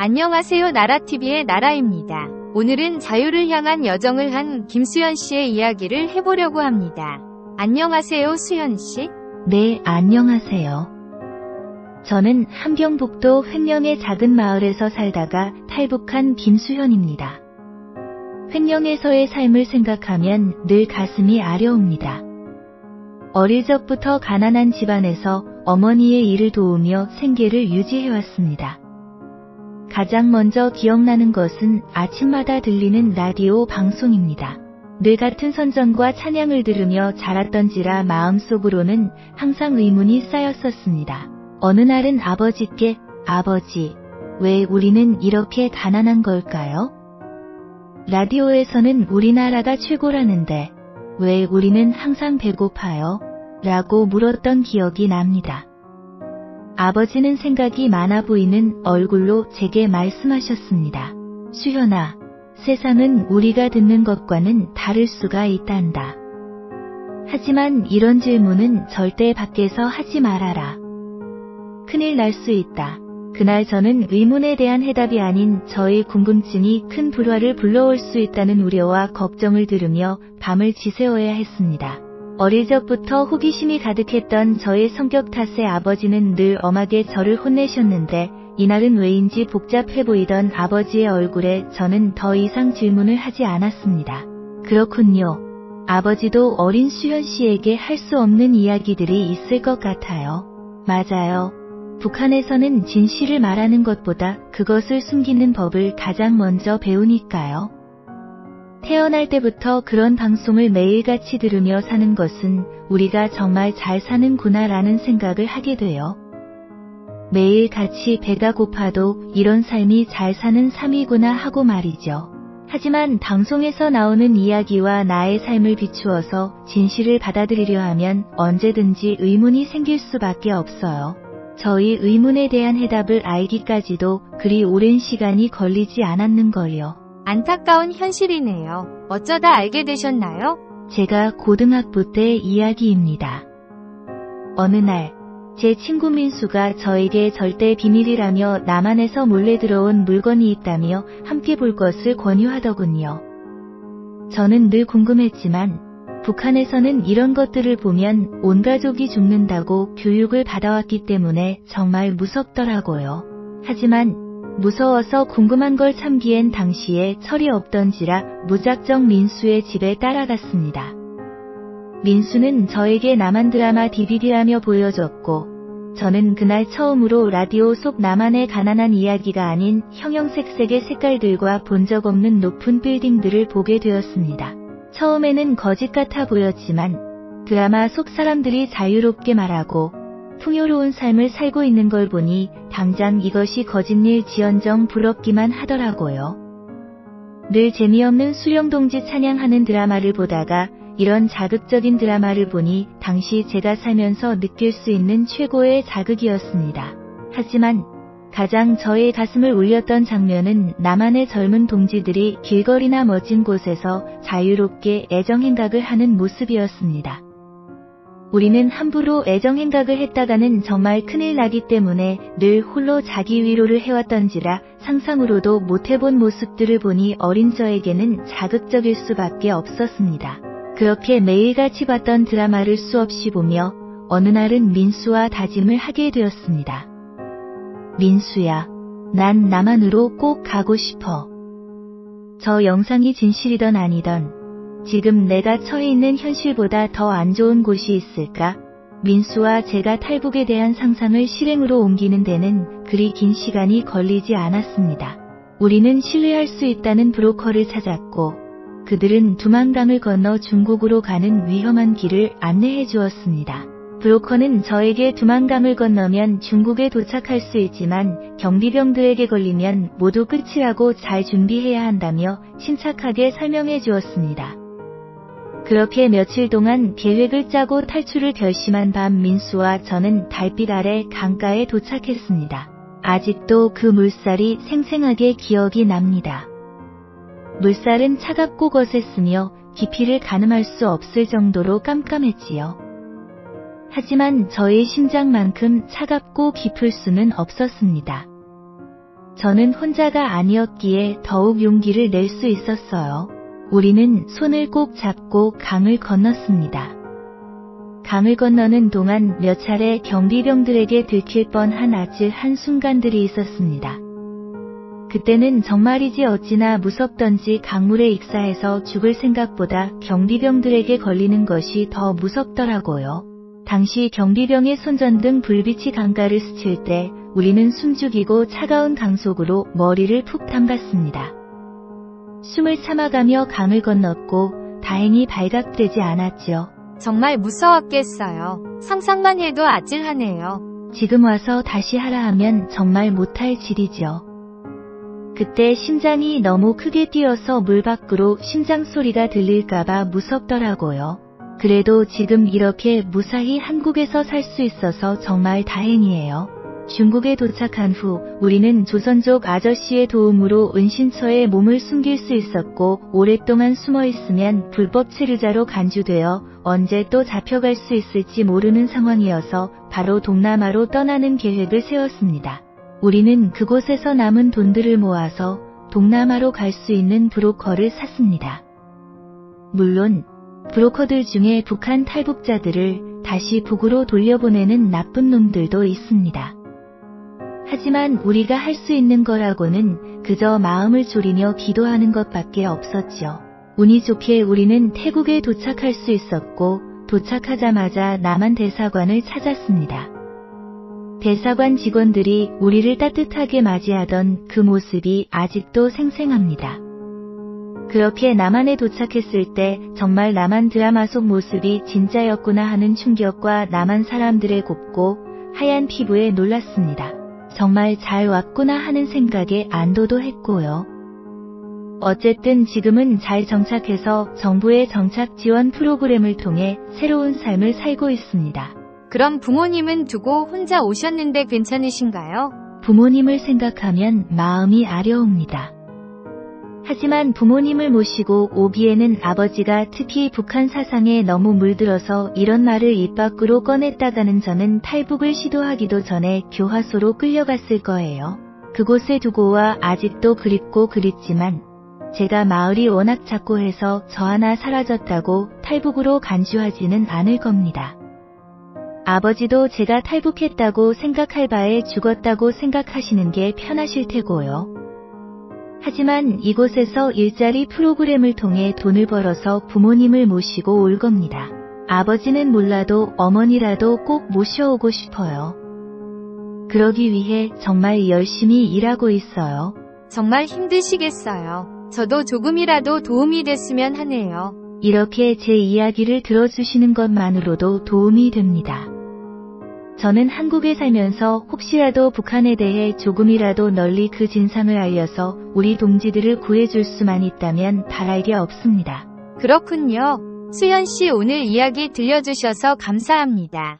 안녕하세요. 나라TV의 나라입니다. 오늘은 자유를 향한 여정을 한 김수현 씨의 이야기를 해보려고 합니다. 안녕하세요, 수현 씨. 네, 안녕하세요. 저는 함경북도 횡령의 작은 마을에서 살다가 탈북한 김수현입니다. 횡령에서의 삶을 생각하면 늘 가슴이 아려옵니다. 어릴 적부터 가난한 집안에서 어머니의 일을 도우며 생계를 유지해왔습니다. 가장 먼저 기억나는 것은 아침마다 들리는 라디오 방송입니다. 늘 같은 선전과 찬양을 들으며 자랐던지라 마음속으로는 항상 의문이 쌓였었습니다. 어느 날은 아버지께 "아버지, 왜 우리는 이렇게 가난한 걸까요? 라디오에서는 우리나라가 최고라는데 왜 우리는 항상 배고파요? 라고 물었던 기억이 납니다. 아버지는 생각이 많아 보이는 얼굴로 제게 말씀하셨습니다. 수현아, 세상은 우리가 듣는 것과는 다를 수가 있단다. 하지만 이런 질문은 절대 밖에서 하지 말아라. 큰일 날 수 있다. 그날 저는 의문에 대한 해답이 아닌 저의 궁금증이 큰 불화를 불러올 수 있다는 우려와 걱정을 들으며 밤을 지새워야 했습니다. 어릴 적부터 호기심이 가득했던 저의 성격 탓에 아버지는 늘 엄하게 저를 혼내셨는데 이날은 왜인지 복잡해 보이던 아버지의 얼굴에 저는 더 이상 질문을 하지 않았습니다. 그렇군요. 아버지도 어린 수현 씨에게 할 수 없는 이야기들이 있을 것 같아요. 맞아요. 북한에서는 진실을 말하는 것보다 그것을 숨기는 법을 가장 먼저 배우니까요. 태어날 때부터 그런 방송을 매일같이 들으며 사는 것은 우리가 정말 잘 사는구나 라는 생각을 하게 돼요. 매일같이 배가 고파도 이런 삶이 잘 사는 삶이구나 하고 말이죠. 하지만 방송에서 나오는 이야기와 나의 삶을 비추어서 진실을 받아들이려 하면 언제든지 의문이 생길 수밖에 없어요. 저희 의문에 대한 해답을 알기까지도 그리 오랜 시간이 걸리지 않았는걸요. 안타까운 현실이네요. 어쩌다 알게 되셨나요? 제가 고등학부 때 이야기입니다. 어느 날 제 친구 민수가 저에게 절대 비밀이라며 남한에서 몰래 들어온 물건이 있다며 함께 볼 것을 권유하더군요. 저는 늘 궁금했지만 북한에서는 이런 것들을 보면 온 가족이 죽는다고 교육을 받아왔기 때문에 정말 무섭더라고요. 하지만 무서워서 궁금한 걸 참기엔 당시에 철이 없던지라 무작정 민수의 집에 따라갔습니다. 민수는 저에게 남한 드라마 DVD라며 보여줬고 저는 그날 처음으로 라디오 속 나만의 가난한 이야기가 아닌 형형색색의 색깔들과 본 적 없는 높은 빌딩들을 보게 되었습니다. 처음에는 거짓 같아 보였지만 드라마 속 사람들이 자유롭게 말하고 풍요로운 삶을 살고 있는 걸 보니 당장 이것이 거짓일지언정 부럽기만 하더라고요. 늘 재미없는 수령동지 찬양하는 드라마를 보다가 이런 자극적인 드라마를 보니 당시 제가 살면서 느낄 수 있는 최고의 자극이었습니다. 하지만 가장 저의 가슴을 울렸던 장면은 남한의 젊은 동지들이 길거리나 멋진 곳에서 자유롭게 애정행각을 하는 모습이었습니다. 우리는 함부로 애정행각을 했다가는 정말 큰일 나기 때문에 늘 홀로 자기 위로를 해왔던지라 상상으로도 못해본 모습들을 보니 어린 저에게는 자극적일 수밖에 없었습니다. 그렇게 매일같이 봤던 드라마를 수없이 보며 어느 날은 민수와 다짐을 하게 되었습니다. 민수야, 난 남한으로 꼭 가고 싶어. 저 영상이 진실이던 아니던 지금 내가 처해 있는 현실보다 더 안 좋은 곳이 있을까? 민수와 제가 탈북에 대한 상상을 실행으로 옮기는 데는 그리 긴 시간이 걸리지 않았습니다. 우리는 신뢰할 수 있다는 브로커를 찾았고 그들은 두만강을 건너 중국으로 가는 위험한 길을 안내해 주었습니다. 브로커는 저에게 두만강을 건너면 중국에 도착할 수 있지만 경비병들에게 걸리면 모두 끝이라고 잘 준비해야 한다며 침착하게 설명해 주었습니다. 그렇게 며칠 동안 계획을 짜고 탈출을 결심한 밤 민수와 저는 달빛 아래 강가에 도착했습니다. 아직도 그 물살이 생생하게 기억이 납니다. 물살은 차갑고 거셌으며 깊이를 가늠할 수 없을 정도로 깜깜했지요. 하지만 저의 심장만큼 차갑고 깊을 수는 없었습니다. 저는 혼자가 아니었기에 더욱 용기를 낼 수 있었어요. 우리는 손을 꼭 잡고 강을 건넜습니다. 강을 건너는 동안 몇 차례 경비병들에게 들킬 뻔한 아찔 한순간들이 있었습니다. 그때는 정말이지 어찌나 무섭던지 강물에 익사해서 죽을 생각보다 경비병들에게 걸리는 것이 더 무섭더라고요. 당시 경비병의 손전등 불빛이 강가를 스칠 때 우리는 숨죽이고 차가운 강 속으로 머리를 푹 담갔습니다. 숨을 참아가며 강을 건넜고 다행히 발각되지 않았지요. 정말 무서웠겠어요. 상상만 해도 아찔하네요. 지금 와서 다시 하라 하면 정말 못할 짓이죠. 그때 심장이 너무 크게 뛰어서 물 밖으로 심장 소리가 들릴까봐 무섭더라고요. 그래도 지금 이렇게 무사히 한국에서 살 수 있어서 정말 다행이에요. 중국에 도착한 후 우리는 조선족 아저씨의 도움으로 은신처에 몸을 숨길 수 있었고 오랫동안 숨어 있으면 불법 체류자로 간주되어 언제 또 잡혀갈 수 있을지 모르는 상황이어서 바로 동남아로 떠나는 계획을 세웠습니다. 우리는 그곳에서 남은 돈들을 모아서 동남아로 갈 수 있는 브로커를 샀습니다. 물론 브로커들 중에 북한 탈북자들을 다시 북으로 돌려보내는 나쁜 놈들도 있습니다. 하지만 우리가 할 수 있는 거라고는 그저 마음을 졸이며 기도하는 것밖에 없었지요. 운이 좋게 우리는 태국에 도착할 수 있었고 도착하자마자 남한 대사관을 찾았습니다. 대사관 직원들이 우리를 따뜻하게 맞이하던 그 모습이 아직도 생생합니다. 그렇게 남한에 도착했을 때 정말 남한 드라마 속 모습이 진짜였구나 하는 충격과 남한 사람들의 곱고 하얀 피부에 놀랐습니다. 정말 잘 왔구나 하는 생각에 안도도 했고요. 어쨌든 지금은 잘 정착해서 정부의 정착 지원 프로그램을 통해 새로운 삶을 살고 있습니다. 그럼 부모님은 두고 혼자 오셨는데 괜찮으신가요? 부모님을 생각하면 마음이 아려옵니다. 하지만 부모님을 모시고 오기에는 아버지가 특히 북한 사상에 너무 물들어서 이런 말을 입 밖으로 꺼냈다가는 저는 탈북을 시도하기도 전에 교화소로 끌려갔을 거예요. 그곳에 두고 와 아직도 그립고 그립지만 제가 마을이 워낙 작고 해서 저 하나 사라졌다고 탈북으로 간주하지는 않을 겁니다. 아버지도 제가 탈북했다고 생각할 바에 죽었다고 생각하시는 게 편하실 테고요. 하지만 이곳에서 일자리 프로그램을 통해 돈을 벌어서 부모님을 모시고 올 겁니다. 아버지는 몰라도 어머니라도 꼭 모셔오고 싶어요. 그러기 위해 정말 열심히 일하고 있어요. 정말 힘드시겠어요. 저도 조금이라도 도움이 됐으면 하네요. 이렇게 제 이야기를 들어주시는 것만으로도 도움이 됩니다. 저는 한국에 살면서 혹시라도 북한에 대해 조금이라도 널리 그 진상을 알려서 우리 동지들을 구해줄 수만 있다면 바랄 게 없습니다. 그렇군요. 수연 씨 오늘 이야기 들려주셔서 감사합니다.